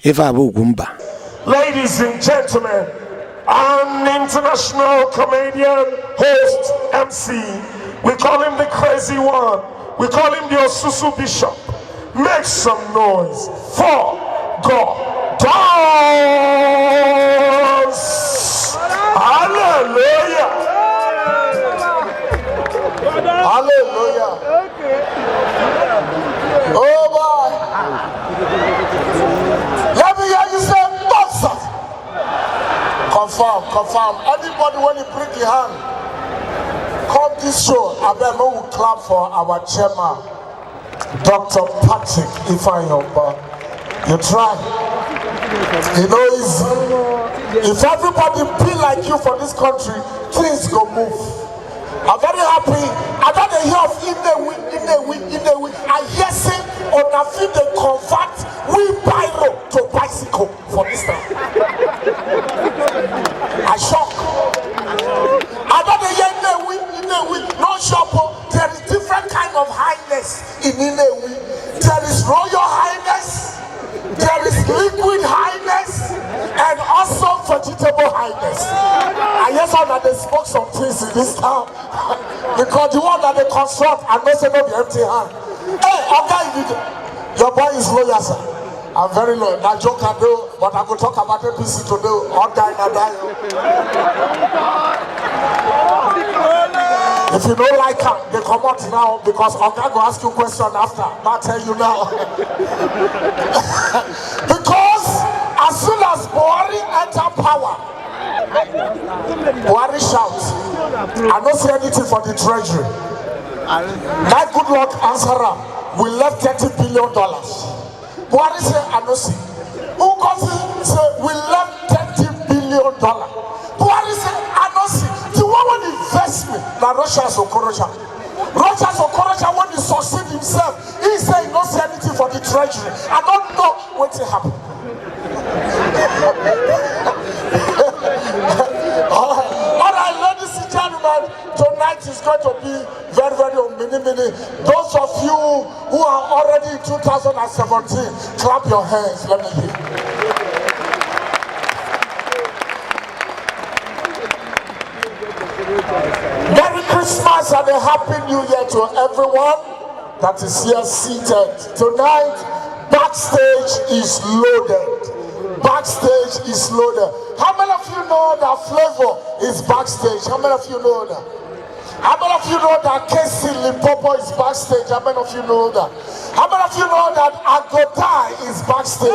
Ladies and gentlemen, an international comedian, host, MC. We call him the crazy one. We call him the Osusu Bishop. Make some noise for God. Dance! Hallelujah! Hallelujah! Oh boy! Let me hear you say, Boxer! Confirm. Anybody when you bring your hand, come this show. I bet no will clap for our chairman, Dr. Patrick Ifeanyi. You try. You know, if everybody be like you for this country, things go move. I'm very happy. I got the hear of Nnewi. I hear say on a feed they convert wheelbarrow to bicycle for this time. I shock. I got the hear Nnewi. No shop. There is different kind of highness in Nnewi. There is royal highness. There is liquid highness and also vegetable highness. I guess that they smoke some things in this town because the one that they construct and not say no be empty hand. Hey, okay, your boy is loyal, sir. I'm very loyal. That joke I do, but I will talk about APC today. Okay, if you don't like her, they come out now because Oga go ask you a question after. I'll tell you now. Because as soon as Buhari enter power, Buhari shouts, I don't say anything for the treasury. That good luck answer her. We left $30 billion. Buhari say, I don't see. Who comes in say, we left $30 billion. Buhari say, I don't see. The one will invest me. Now Russia's Okorocha when he succeed himself, he say he don't say anything for the treasury. I don't know what will happen. All right, ladies and gentlemen, tonight is going to be very, very mini. Those of you who are already in 2017, clap your hands. Let me hear. Merry Christmas and a Happy New Year to everyone that is here seated. Tonight, backstage is loaded. How many of you know that Flavor is backstage? How many of you know that? How many of you know that Casey Limpopo is backstage? How many of you know that? How many of you know that Agotai is backstage?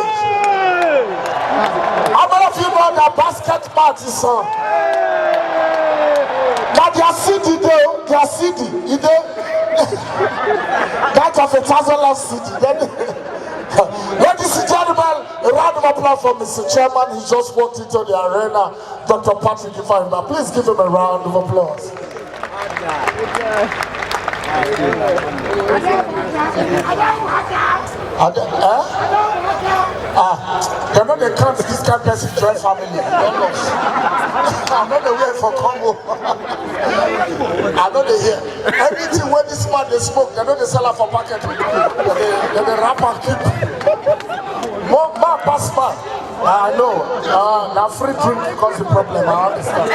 How many of you know that Basket Mat is on? That their CD, that of $1,000 CD. Ladies and gentlemen, a round of applause for Mr. Chairman. He just walked into the arena, Dr. Patrick Ifeanyi. Please give him a round of applause. You know they can't this kind of person join family. I know the way for Congo. I know they hear. Anything when this man they smoke, they know they sell it for packet. They wrap and keep. More pass man. I know. Now free drink because the problem. I understand.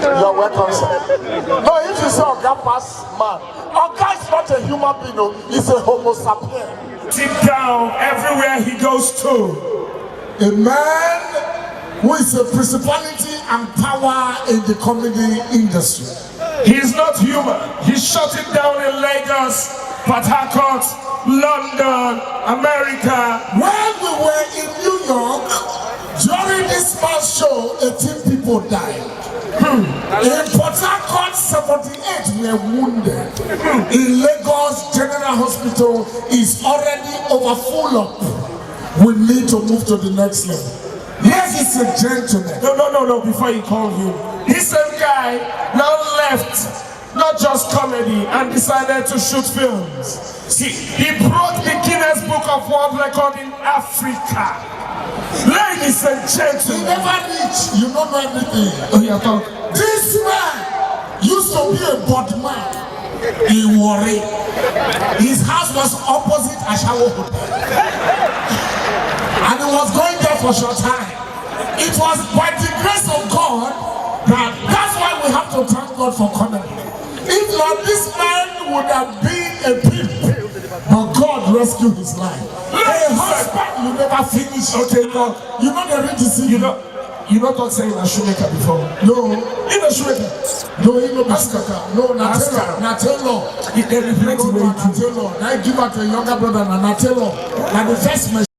You're welcome, sir. No, if you say Oga pass man, Oga is not a human being, no. He's a homo sapien. Sit down everywhere he goes to. A man who is a principality and power in the comedy industry. He's not human. He shut it down in Lagos, Port Harcourt, London, America. When we were in New York, during this man's show, 18 people died. In Port Harcourt, 78 were wounded. In Lagos, General Hospital is already over full up. We need to move to the next level. Yes, it's a gentleman. No, before you call him. This same guy now left, not just comedy, and decided to shoot films. See, he broke the Guinness Book of World Record in Africa. Ladies and gentlemen. He never reached. You don't know everything. Oh, yeah, talk. This man used to be a bad man. He worried. His house was opposite Ashawo Hotel. And he was going there for a short time. It was by the grace of God that's why we have to thank God for comedy. If not, this man would have been a pimp, but God rescued his life. A husband you never finish. Okay, no, you know the ring to see. You know what saying a shoemaker before? No, in a shoemaker. No, he no Askaka. No, Natelo. They reflect the way Natelo. I give out a younger brother, Natelo. And the first